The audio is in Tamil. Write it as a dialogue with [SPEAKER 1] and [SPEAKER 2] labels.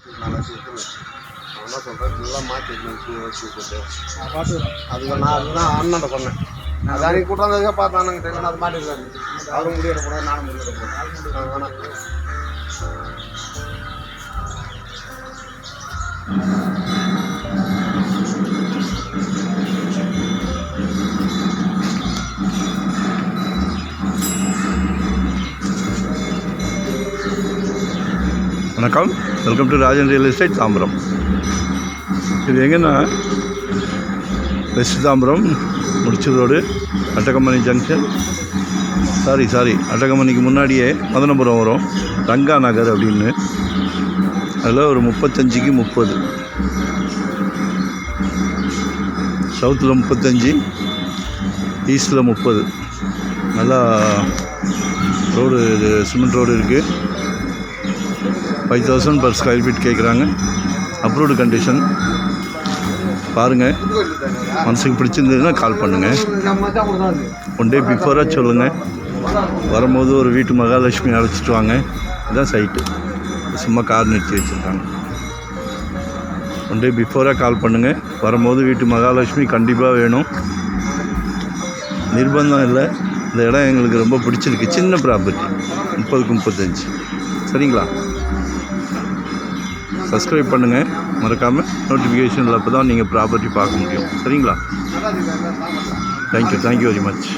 [SPEAKER 1] நல்லா சீக்கிரம் நான் என்ன சொல்கிறேன் ஃபுல்லாக மாற்றி வச்சுக்கிட்டு அதுக்கு நான் அதுதான் அண்ணன் சொன்னேன். அது அன்றைக்கி கூட்டாந்ததுக்காக பார்த்தானுங்க தெரியும் அது மாட்டிருக்காரு. அவரும் முடியக்கூடாது நானும் முடியக்கூடாது வேணாம்.
[SPEAKER 2] வணக்கம், welcome to Rajan real estate Tambaram. இது எங்கன்னா west Tambaram Mudichur road, Attakampani junction, sorry அட்டகம்பனிக்கு முன்னாடியே மதனபுரம் வரும், ரங்கா நகர் அப்படின்னு. அதில் ஒரு 35க்கு 30, சவுத்தில் 35, ஈஸ்டில் 30. நல்லா ரோடு, சிமெண்ட் ரோடு இருக்குது. 5,000 per square feet கேட்குறாங்க. Approved condition. பாருங்கள், மனசுக்கு பிடிச்சிருந்ததுன்னா கால் பண்ணுங்கள். ஒன் டே பிஃபோராக சொல்லுங்கள். வரும்போது ஒரு வீட்டு மகாலட்சுமி அழைச்சிட்டு வாங்க. இதுதான் சைட்டு, சும்மா கார் நிறுத்தி வச்சுருக்காங்க. ஒன் டே பிஃபோராக கால் பண்ணுங்கள். வரும்போது வீட்டு மகாலட்சுமி கண்டிப்பாக வேணும், நிர்பந்தம் இல்லை. இந்த இடம் எங்களுக்கு ரொம்ப பிடிச்சிருக்கு. சின்ன ப்ராப்பர்ட்டி, 30க்கு 35. சரிங்களா? சப்ஸ்கிரைப் பண்ணுங்கள் மறக்காமல், நோட்டிஃபிகேஷனில் அப்போ தான் நீங்கள் ப்ராப்பர்ட்டி பார்க்க முடியும். சரிங்களா? Thank you very much.